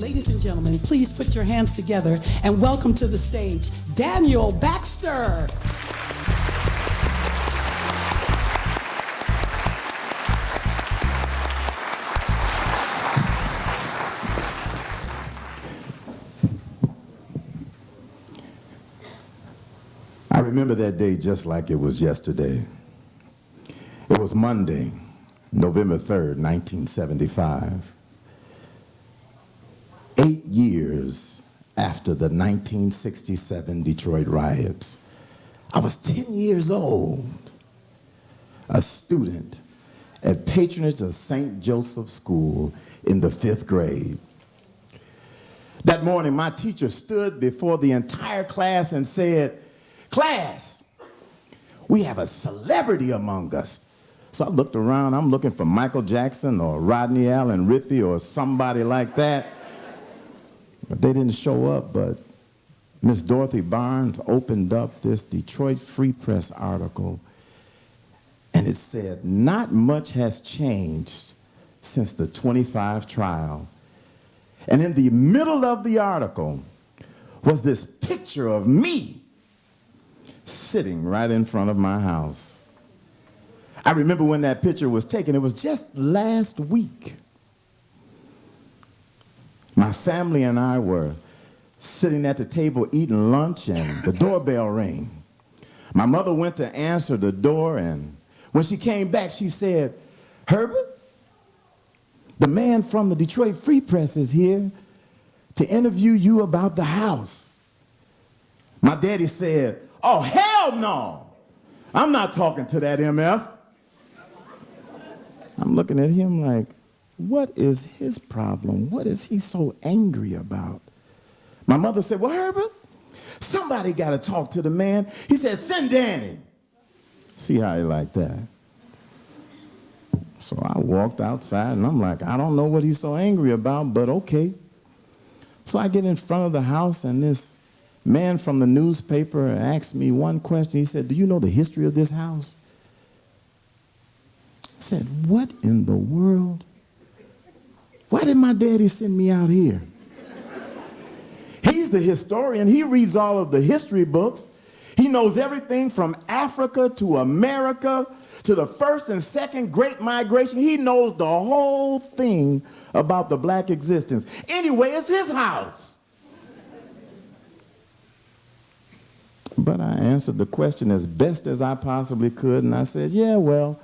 Ladies and gentlemen, please put your hands together and welcome to the stage, Daniel Baxter. I remember that day just like it was yesterday. It was Monday, November 3rd, 1975. 8 years after the 1967 Detroit riots. I was 10 years old, a student at patronage of St. Joseph School in the 5th grade. That morning, my teacher stood before the entire class and said, "Class, we have a celebrity among us." So I looked around. I'm looking for Michael Jackson or Rodney Allen Rippey or somebody like that. But they didn't show up. But Miss Dorothy Barnes opened up this Detroit Free Press article, and it said, "Not much has changed since the 25 trial." And in the middle of the article was this picture of me sitting right in front of my house. I remember when that picture was taken. It was just last week. My family and I were sitting at the table eating lunch, and the doorbell rang. My mother went to answer the door, and when she came back, she said, "Herbert, the man from the Detroit Free Press is here to interview you about the house." My daddy said, "Oh, hell no. I'm not talking to that MF." I'm looking at him like, what is his problem? What is he so angry about? My mother said, "Well, Herbert, somebody got to talk to the man." He said, "Send Danny." See how he like that? So I walked outside, and I'm like, I don't know what he's so angry about, but okay. So I get in front of the house, and this man from the newspaper asked me one question. He said, "Do you know the history of this house?" I said, "What in the world? Why did my daddy send me out here?" He's the historian. He reads all of the history books. He knows everything from Africa to America to the first and second Great Migration. He knows the whole thing about the black existence. Anyway, it's his house. But I answered the question as best as I possibly could, and I said, "Yeah, well,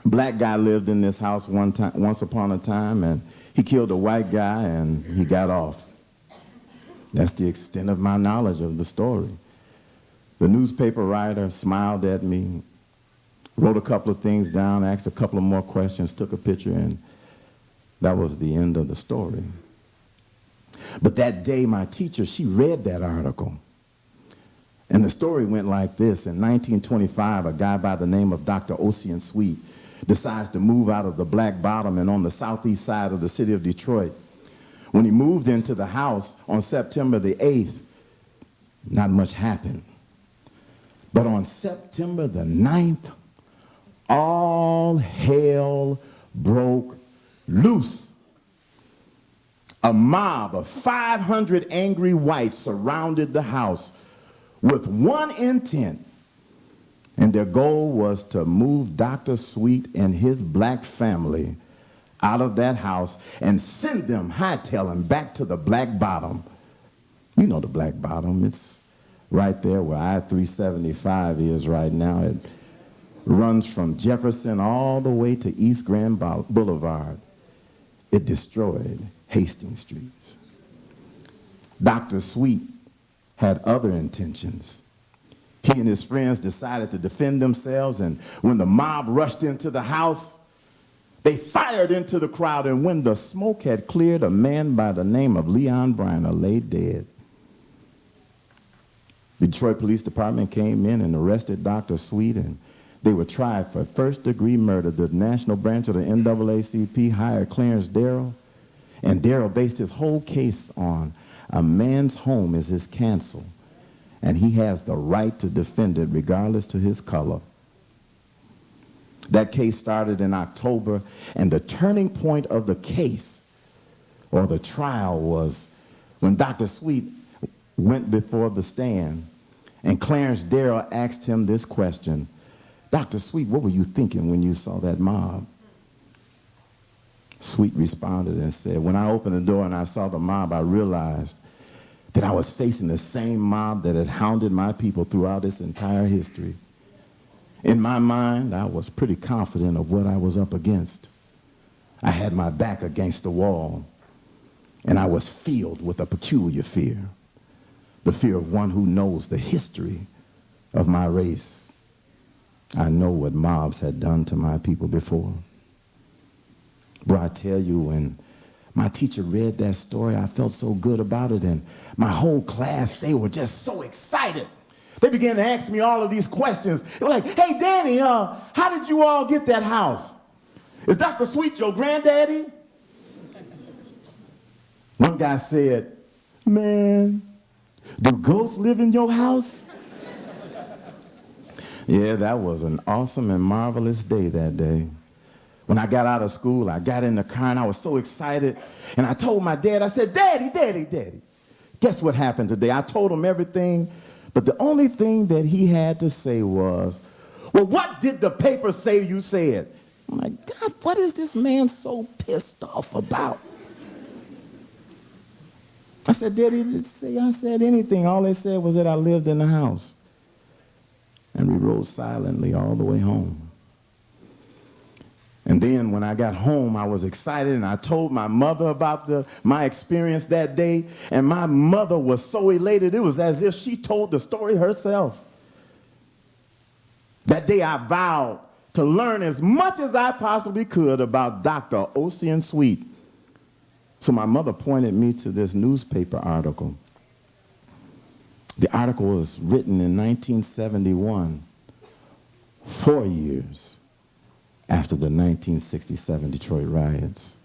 black guy lived in this house once upon a time, and he killed a white guy, and he got off." That's the extent of my knowledge of the story. The newspaper writer smiled at me, wrote a couple of things down, asked a couple of more questions, took a picture, and that was the end of the story. But that day, my teacher, she read that article. And the story went like this. In 1925, a guy by the name of Dr. Ocean Sweet decides to move out of the Black Bottom and on the southeast side of the city of Detroit. When he moved into the house on September the 8th, not much happened. But on September the 9th, all hell broke loose. A mob of 500 angry whites surrounded the house with one intent, and their goal was to move Dr. Sweet and his black family out of that house and send them hightailing back to the Black Bottom. You know the Black Bottom. It's right there where I-375 is right now. It runs from Jefferson all the way to East Grand Boulevard. It destroyed Hastings Streets. Dr. Sweet had other intentions. He and his friends decided to defend themselves, and when the mob rushed into the house, they fired into the crowd, and when the smoke had cleared, a man by the name of Leon Bryner lay dead. The Detroit Police Department came in and arrested Dr. Sweet, and they were tried for first-degree murder. The national branch of the NAACP hired Clarence Darrell, and Darrell based his whole case on a man's home is his counsel, and he has the right to defend it regardless to his color. That case started in October, and the turning point of the case or the trial was when Dr. Sweet went before the stand and Clarence Darrell asked him this question, Dr. Sweet, what were you thinking when you saw that mob? Sweet responded and said, when I opened the door and I saw the mob, I realized that I was facing the same mob that had hounded my people throughout its entire history. In my mind, I was pretty confident of what I was up against. I had my back against the wall, and I was filled with a peculiar fear, the fear of one who knows the history of my race. I know what mobs had done to my people before. Bro, I tell you, when my teacher read that story, I felt so good about it, and my whole class, they were just so excited. They began to ask me all of these questions. They were like, hey, Danny, how did you all get that house? Is Dr. Sweet your granddaddy? One guy said, man, do ghosts live in your house? Yeah, that was an awesome and marvelous day that day. When I got out of school, I got in the car and I was so excited. And I told my dad, I said, Daddy, Daddy, Daddy, guess what happened today? I told him everything, but the only thing that he had to say was, well, what did the paper say you said? I'm like, God, what is this man so pissed off about? I said, Daddy, did say I said anything. All they said was that I lived in the house. And we rode silently all the way home. And then when I got home, I was excited, and I told my mother about my experience that day, and my mother was so elated, it was as if she told the story herself. That day I vowed to learn as much as I possibly could about Dr. Ocean Sweet. So my mother pointed me to this newspaper article. The article was written in 1971, 4 years after the 1967 Detroit riots.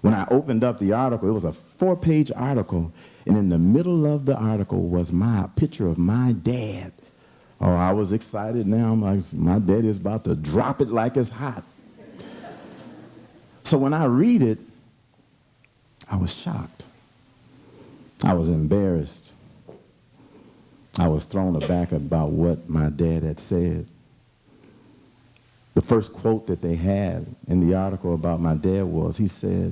When I opened up the article, it was a 4-page article, and in the middle of the article was my picture of my dad. Oh, I was excited now. I'm like, my daddy is about to drop it like it's hot. So when I read it, I was shocked. I was embarrassed. I was thrown aback about what my dad had said. The first quote that they had in the article about my dad was, he said,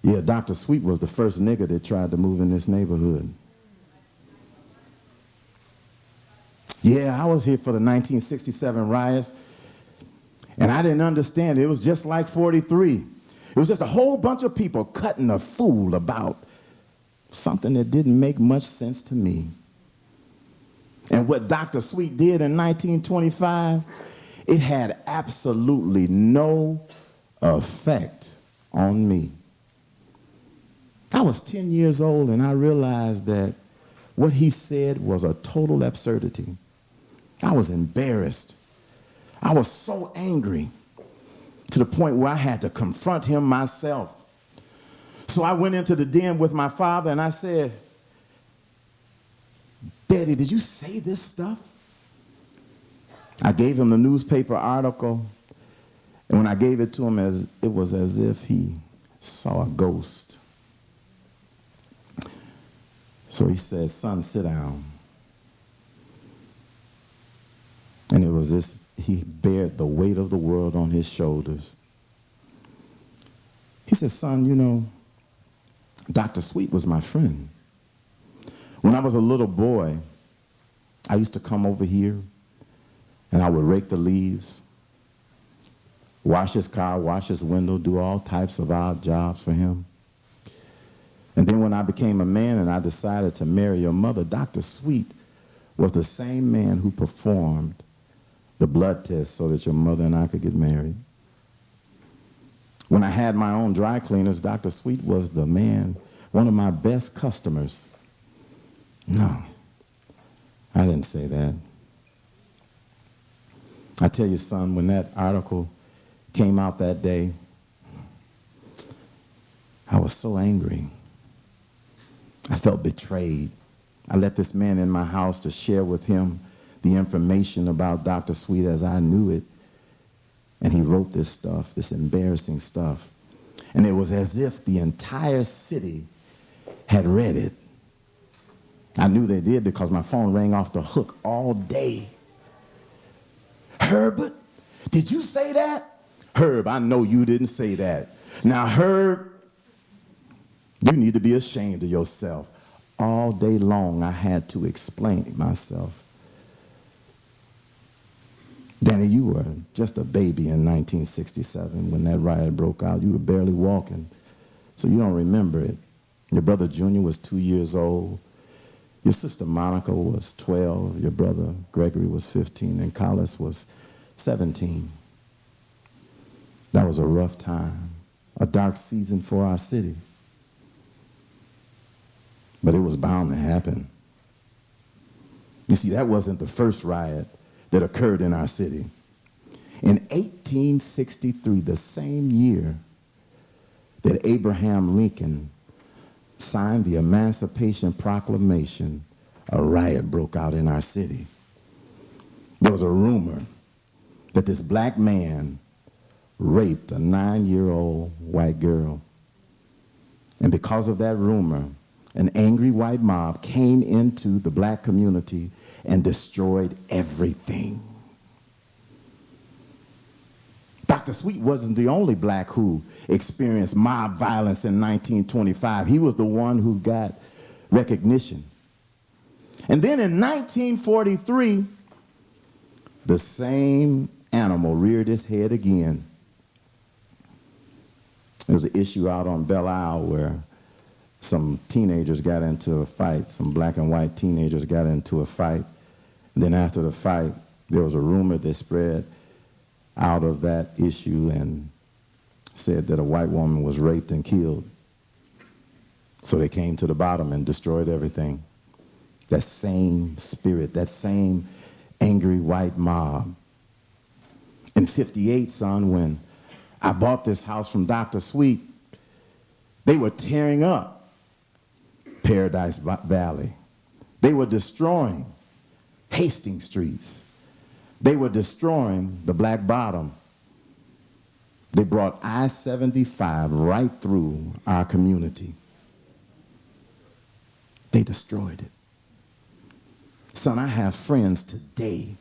yeah, Dr. Sweet was the first nigga that tried to move in this neighborhood. Yeah, I was here for the 1967 riots, and I didn't understand it. It was just like 43. It was just a whole bunch of people cutting a fool about something that didn't make much sense to me. And what Dr. Sweet did in 1925, it had absolutely no effect on me. I was 10 years old, and I realized that what he said was a total absurdity. I was embarrassed. I was so angry to the point where I had to confront him myself. So I went into the den with my father, and I said, Daddy, did you say this stuff? I gave him the newspaper article, and when I gave it to him, it was as if he saw a ghost. So he said, son, sit down. And it was this, he bared the weight of the world on his shoulders. He said, son, you know, Dr. Sweet was my friend. When I was a little boy, I used to come over here, and I would rake the leaves, wash his car, wash his window, do all types of odd jobs for him. And then when I became a man and I decided to marry your mother, Dr. Sweet was the same man who performed the blood test so that your mother and I could get married. When I had my own dry cleaners, Dr. Sweet was the man, one of my best customers. No, I didn't say that. I tell you, son, when that article came out that day, I was so angry. I felt betrayed. I let this man in my house to share with him the information about Dr. Sweet as I knew it. And he wrote this stuff, this embarrassing stuff. And it was as if the entire city had read it. I knew they did because my phone rang off the hook all day. Herbert, did you say that? Herb, I know you didn't say that. Now, Herb, you need to be ashamed of yourself. All day long, I had to explain myself. Danny, you were just a baby in 1967 when that riot broke out. You were barely walking, so you don't remember it. Your brother Junior was 2 years old. Your sister Monica was 12. Your brother Gregory was 15, and Collis was 17. That was a rough time, a dark season for our city. But it was bound to happen. You see, that wasn't the first riot that occurred in our city. In 1863, the same year that Abraham Lincoln signed the Emancipation Proclamation, a riot broke out in our city. There was a rumor that this black man raped a 9-year-old white girl. And because of that rumor, an angry white mob came into the black community and destroyed everything. Dr. Sweet wasn't the only black who experienced mob violence in 1925. He was the one who got recognition. And then in 1943, the same animal reared its head again. There was an issue out on Belle Isle where some teenagers got into a fight. Some black and white teenagers got into a fight. And then after the fight, there was a rumor that spread out of that issue and said that a white woman was raped and killed. So they came to the bottom and destroyed everything. That same spirit, that same angry white mob. In 58, son, when I bought this house from Dr. Sweet, they were tearing up Paradise Valley. They were destroying Hastings Streets. They were destroying the Black Bottom. They brought I-75 right through our community. They destroyed it. Son, I have friends today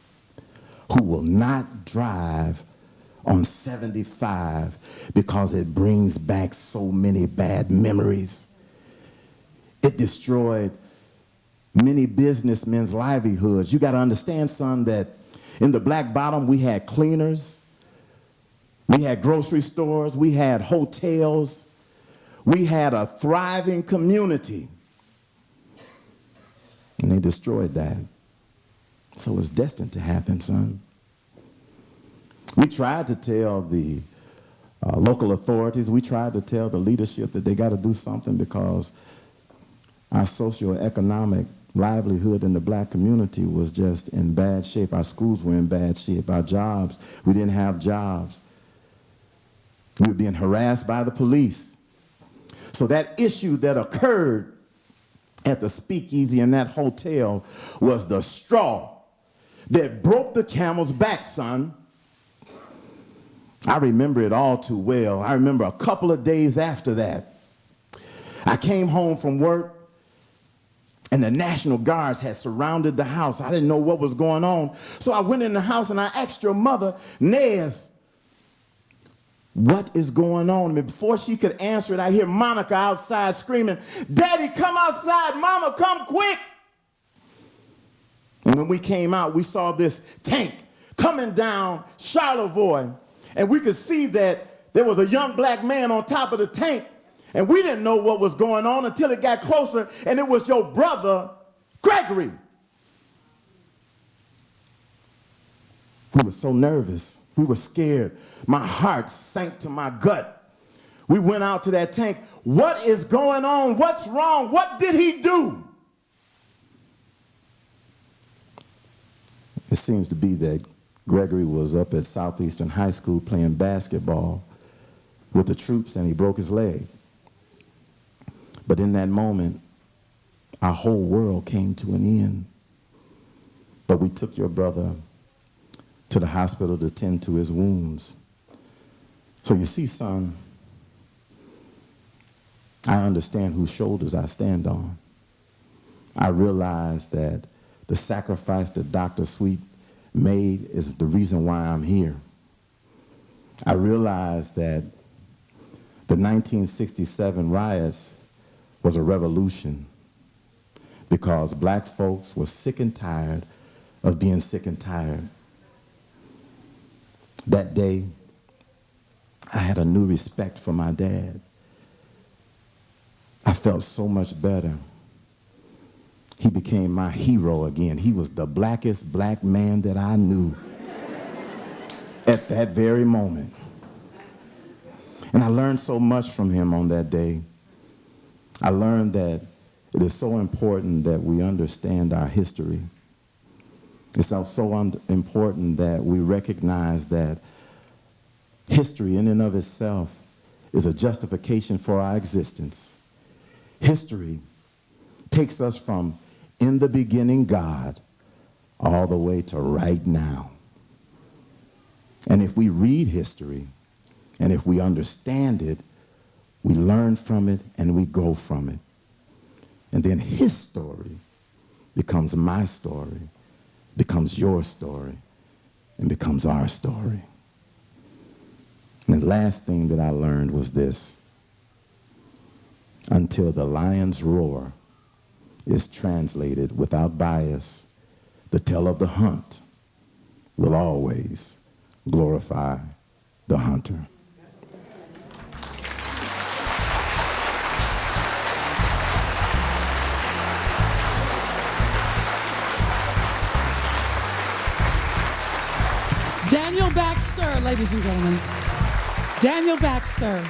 who will not drive on 75 because it brings back so many bad memories. It destroyed many businessmen's livelihoods. You got to understand, son, that in the Black Bottom we had cleaners, we had grocery stores, we had hotels, we had a thriving community. And they destroyed that. So it's destined to happen, son. We tried to tell the local authorities, we tried to tell the leadership that they got to do something because our socioeconomic livelihood in the black community was just in bad shape. Our schools were in bad shape. Our jobs, we didn't have jobs. We were being harassed by the police. So that issue that occurred at the speakeasy in that hotel was the straw that broke the camel's back, son. I remember it all too well. I remember a couple of days after that, I came home from work and the National Guards had surrounded the house. I didn't know what was going on. So I went in the house and I asked your mother, Nez, what is going on? And before she could answer it, I hear Monica outside screaming, Daddy, come outside. Mama, come quick. And when we came out, we saw this tank coming down Charlevoix. And we could see that there was a young black man on top of the tank. And we didn't know what was going on until it got closer, and it was your brother, Gregory. We were so nervous. We were scared. My heart sank to my gut. We went out to that tank. What is going on? What's wrong? What did he do? It seems to be that Gregory was up at Southeastern High School playing basketball with the troops, and he broke his leg. But in that moment, our whole world came to an end. But we took your brother to the hospital to tend to his wounds. So you see, son, I understand whose shoulders I stand on. I realize that the sacrifice that Dr. Sweet made is the reason why I'm here. I realize that the 1967 riots was a revolution because black folks were sick and tired of being sick and tired. That day, I had a new respect for my dad. I felt so much better. He became my hero again. He was the blackest black man that I knew at that very moment. And I learned so much from him on that day. I learned that it is so important that we understand our history. It's so important that we recognize that history in and of itself is a justification for our existence. History takes us from in the beginning God all the way to right now. And if we read history and if we understand it, we learn from it and we grow from it. And then his story becomes my story, becomes your story, and becomes our story. And the last thing that I learned was this: until the lion's roar is translated without bias, the tale of the hunt will always glorify the hunter. Daniel Baxter, ladies and gentlemen. Daniel Baxter.